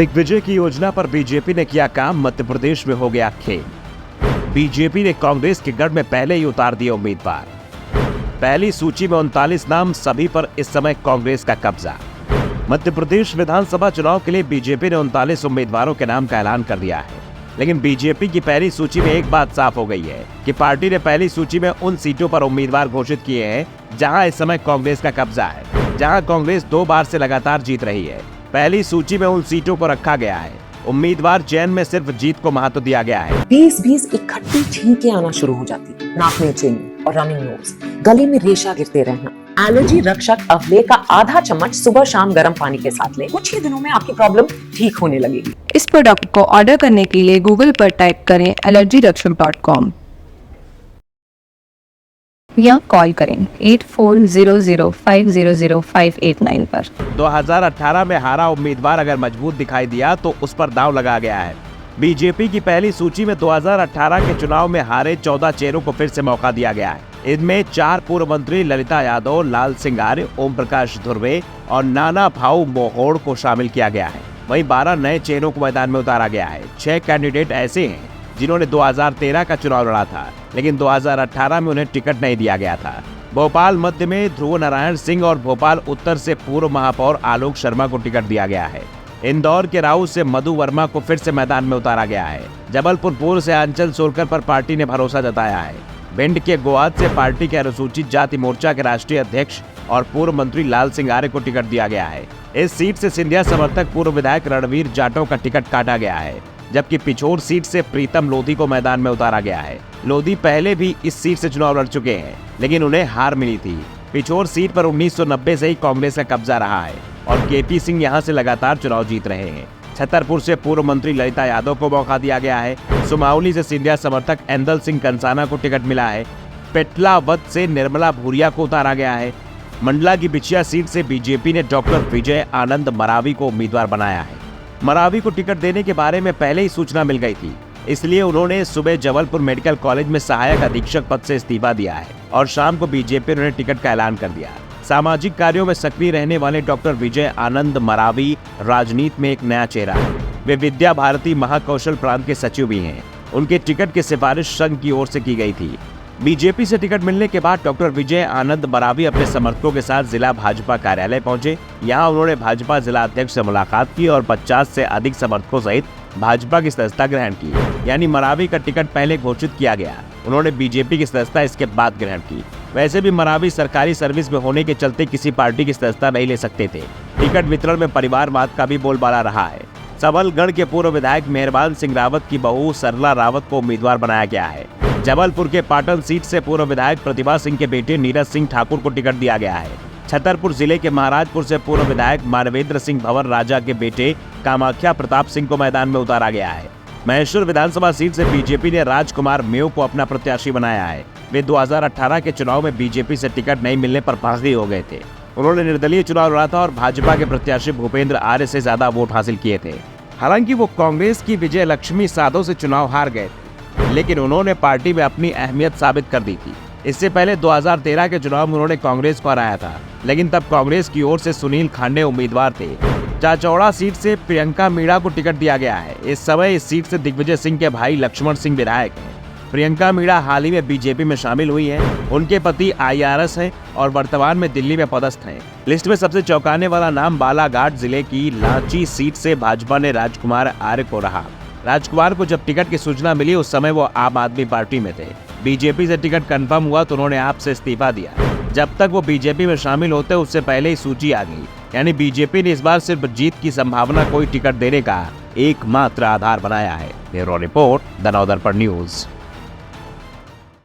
दिग्विजय की योजना पर बीजेपी ने किया काम, मध्य प्रदेश में हो गया खेल। बीजेपी ने कांग्रेस के गढ़ में पहले ही उतार दिए उम्मीदवार। पहली सूची में 39 नाम, सभी पर इस समय कांग्रेस का कब्जा। मध्य प्रदेश विधानसभा चुनाव के लिए बीजेपी ने 39 उम्मीदवारों के नाम का ऐलान कर दिया है। लेकिन बीजेपी की पहली सूची में एक बात साफ हो गई है कि पार्टी ने पहली सूची में उन सीटों पर उम्मीदवार घोषित किए हैं जहां इस समय कांग्रेस का कब्जा है, जहां कांग्रेस 2 बार से लगातार जीत रही है। पहली सूची में उन सीटों को रखा गया है। उम्मीदवार चयन में सिर्फ जीत को महत्व दिया गया है। 20-20 इकट्ठी छींकें आना शुरू हो जाती, नाक में चेन और रनिंग नोज, गले में रेशा गिरते रहना। एलर्जी रक्षक अवले का आधा चम्मच सुबह शाम गर्म पानी के साथ लें। कुछ ही दिनों में आपकी प्रॉब्लम ठीक होने लगेगी। इस प्रोडक्ट को ऑर्डर करने के लिए गूगल पर टाइप करें allergyrakshak.com या कॉल करें 8400500589 पर। 2018 में हारा उम्मीदवार अगर मजबूत दिखाई दिया तो उस पर दांव लगा गया है। बीजेपी की पहली सूची में 2018 के चुनाव में हारे 14 चेहरों को फिर से मौका दिया गया है। इनमें 4 पूर्व मंत्री ललिता यादव, लाल सिंह आर्य, ओम प्रकाश धुर्वे और नाना भाऊ मोहोड़ को शामिल किया गया है। वहीं 12 नए चेहरों को मैदान में उतारा गया है। 6 कैंडिडेट ऐसे हैं जिन्होंने 2013 का चुनाव लड़ा था, लेकिन 2018 में उन्हें टिकट नहीं दिया गया था। भोपाल मध्य में ध्रुव नारायण सिंह और भोपाल उत्तर से पूर्व महापौर आलोक शर्मा को टिकट दिया गया है। इंदौर के राऊ से मधु वर्मा को फिर से मैदान में उतारा गया है। जबलपुर पूर्व से अंचल सोलकर पर पार्टी ने भरोसा जताया है। भिंड के गोआद से पार्टी के अनुसूचित जाति मोर्चा के राष्ट्रीय अध्यक्ष और पूर्व मंत्री लाल सिंह आर्य को टिकट दिया गया है। इस सीट से सिंधिया समर्थक पूर्व विधायक रणवीर जाटव का टिकट काटा गया है, जबकि पिछोर सीट से प्रीतम लोधी को मैदान में उतारा गया है। लोधी पहले भी इस सीट से चुनाव लड़ चुके हैं, लेकिन उन्हें हार मिली थी। पिछोर सीट पर 1990 से ही कांग्रेस का कब्जा रहा है और केपी सिंह यहां से लगातार चुनाव जीत रहे हैं। छतरपुर से पूर्व मंत्री ललिता यादव को मौका दिया गया है। सुमावली से सिंधिया समर्थक एंदल सिंह कंसाना को टिकट मिला है। पेटलावद से निर्मला भूरिया को उतारा गया है। मंडला की बिछिया सीट से बीजेपी ने डॉक्टर विजय आनंद मरावी को उम्मीदवार बनाया है। मरावी को टिकट देने के बारे में पहले ही सूचना मिल गई थी, इसलिए उन्होंने सुबह जबलपुर मेडिकल कॉलेज में सहायक अधीक्षक पद से इस्तीफा दिया है और शाम को बीजेपी ने टिकट का ऐलान कर दिया। सामाजिक कार्यों में सक्रिय रहने वाले डॉक्टर विजय आनंद मरावी राजनीति में एक नया चेहरा है। वे विद्या भारती महाकौशल प्रांत के सचिव भी हैं। उनके टिकट की सिफारिश संघ की ओर से की गई थी। बीजेपी से टिकट मिलने के बाद डॉक्टर विजय आनंद मरावी अपने समर्थकों के साथ जिला भाजपा कार्यालय पहुंचे। यहां उन्होंने भाजपा जिला अध्यक्ष से मुलाकात की और 50 से अधिक समर्थकों सहित भाजपा की सदस्यता ग्रहण की। यानी मरावी का टिकट पहले घोषित किया गया, उन्होंने बीजेपी की सदस्यता इसके बाद ग्रहण की। वैसे भी मरावी सरकारी सर्विस में होने के चलते किसी पार्टी की सदस्यता नहीं ले सकते थे। टिकट वितरण में परिवारवाद का भी बोलबाला रहा है। सबलगढ़ के पूर्व विधायक मेहरबान सिंह रावत की बहू सरला रावत को उम्मीदवार बनाया गया है। जबलपुर के पाटन सीट से पूर्व विधायक प्रतिभा सिंह के बेटे नीरज सिंह ठाकुर को टिकट दिया गया है। छतरपुर जिले के महाराजपुर से पूर्व विधायक मानवेंद्र सिंह भंवर राजा के बेटे कामाख्या प्रताप सिंह को मैदान में उतारा गया है। महेश्वर विधानसभा सीट से बीजेपी ने राजकुमार मेव को अपना प्रत्याशी बनाया है। वे 2018 के चुनाव में बीजेपी से टिकट नहीं मिलने पर बागी हो गए थे। उन्होंने निर्दलीय चुनाव लड़ा था और भाजपा के प्रत्याशी भूपेंद्र आर्य से ज्यादा वोट हासिल किए थे। हालांकि वो कांग्रेस की विजय लक्ष्मी साधो से चुनाव हार गए थे, लेकिन उन्होंने पार्टी में अपनी अहमियत साबित कर दी थी। इससे पहले 2013 के चुनाव में उन्होंने कांग्रेस को हराया था, लेकिन तब कांग्रेस की ओर से सुनील खांडे उम्मीदवार थे। चाचौड़ा सीट से प्रियंका मीणा को टिकट दिया गया है। इस समय इस सीट से दिग्विजय सिंह के भाई लक्ष्मण सिंह विधायक हैं। प्रियंका मीणा हाल ही में बीजेपी में शामिल हुई हैं। उनके पति IRS हैं और वर्तमान में दिल्ली में पदस्थ हैं। लिस्ट में सबसे चौंकाने वाला नाम बालाघाट जिले की लांची सीट से भाजपा ने राजकुमार आर्य को रहा। राजकुमार को जब टिकट की सूचना मिली उस समय वो आम आदमी पार्टी में थे। बीजेपी से टिकट कंफर्म हुआ तो उन्होंने आप से इस्तीफा दिया। जब तक वो बीजेपी में शामिल होते उससे पहले ही सूची आ गई। यानी बीजेपी ने इस बार सिर्फ जीत की संभावना कोई टिकट देने का एकमात्र आधार बनाया है। Bureau report, the Navdarpan news.